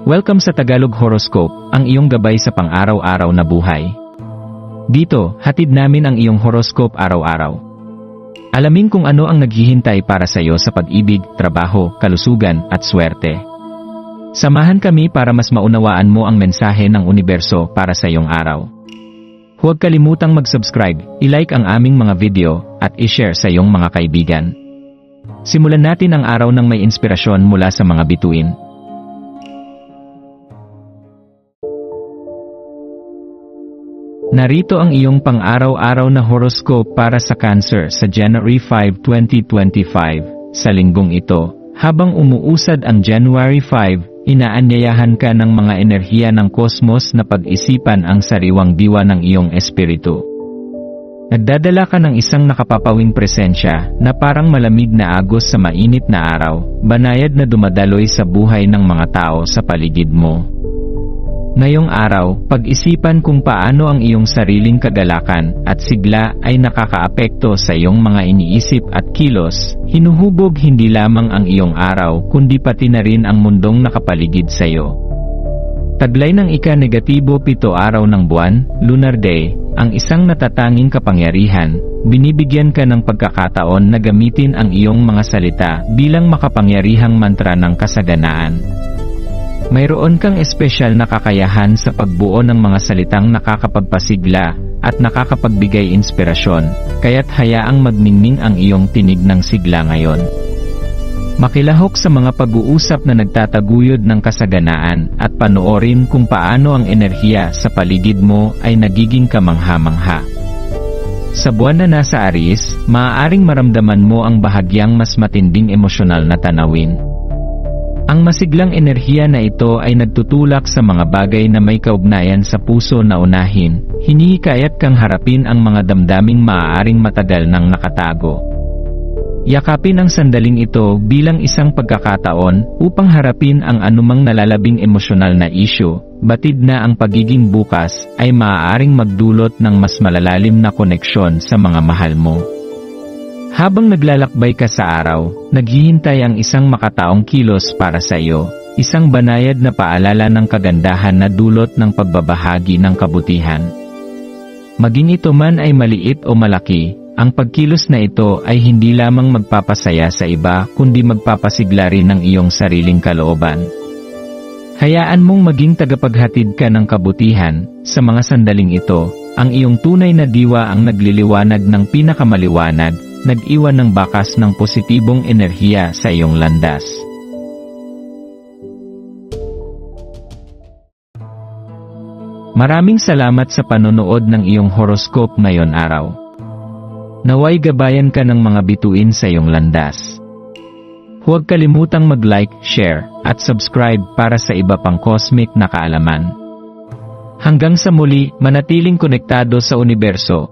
Welcome sa Tagalog Horoscope, ang iyong gabay sa pang-araw-araw na buhay. Dito, hatid namin ang iyong horoscope araw-araw. Alamin kung ano ang naghihintay para sa iyo sa pag-ibig, trabaho, kalusugan, at swerte. Samahan kami para mas maunawaan mo ang mensahe ng universo para sa iyong araw. Huwag kalimutang mag-subscribe, i-like ang aming mga video, at i-share sa iyong mga kaibigan. Simulan natin ang araw ng may inspirasyon mula sa mga bituin. Narito ang iyong pang-araw-araw na horoscope para sa Cancer sa January 5, 2025. Sa linggong ito, habang umuusad ang January 5, inaanyayahan ka ng mga enerhiya ng kosmos na pag-isipan ang sariwang diwa ng iyong espiritu. Nagdadala ka ng isang nakapapawing presensya na parang malamig na agos sa mainit na araw, banayad na dumadaloy sa buhay ng mga tao sa paligid mo. Ngayong araw, pag-isipan kung paano ang iyong sariling kagalakan at sigla ay nakakaapekto sa iyong mga iniisip at kilos, hinuhubog hindi lamang ang iyong araw kundi pati na rin ang mundong nakapaligid sa iyo. Taglay ng ika-negatibo 7 araw ng buwan, Lunar Day, ang isang natatanging kapangyarihan, binibigyan ka ng pagkakataon na gamitin ang iyong mga salita bilang makapangyarihang mantra ng kasaganaan. Mayroon kang espesyal na kakayahan sa pagbuo ng mga salitang nakakapagpasigla at nakakapagbigay inspirasyon, kaya't hayaang magningning ang iyong tinig ng sigla ngayon. Makilahok sa mga pag-uusap na nagtataguyod ng kasaganaan at panoorin kung paano ang enerhiya sa paligid mo ay nagiging kamangha-mangha. Sa buwan na nasa Aries, maaaring maramdaman mo ang bahagyang mas matinding emosyonal na tanawin. Ang masiglang enerhiya na ito ay nagtutulak sa mga bagay na may kaugnayan sa puso na unahin, hinihikayat kang harapin ang mga damdaming maaaring matagal nang nakatago. Yakapin ang sandaling ito bilang isang pagkakataon upang harapin ang anumang nalalabing emosyonal na isyu, batid na ang pagiging bukas ay maaaring magdulot ng mas malalalim na koneksyon sa mga mahal mo. Habang naglalakbay ka sa araw, naghihintay ang isang makataong kilos para sa iyo, isang banayad na paalala ng kagandahan na dulot ng pagbabahagi ng kabutihan. Maging ito man ay maliit o malaki, ang pagkilos na ito ay hindi lamang magpapasaya sa iba kundi magpapasigla rin ng iyong sariling kalooban. Hayaan mong maging tagapaghatid ka ng kabutihan, sa mga sandaling ito, ang iyong tunay na diwa ang nagliliwanag ng pinakamaliwanag, nag-iwan ng bakas ng positibong enerhiya sa iyong landas. Maraming salamat sa panonood ng iyong horoscope ngayon araw. Naway gabayan ka ng mga bituin sa iyong landas. Huwag kalimutang mag-like, share, at subscribe para sa iba pang cosmic na kaalaman. Hanggang sa muli, manatiling konektado sa universo.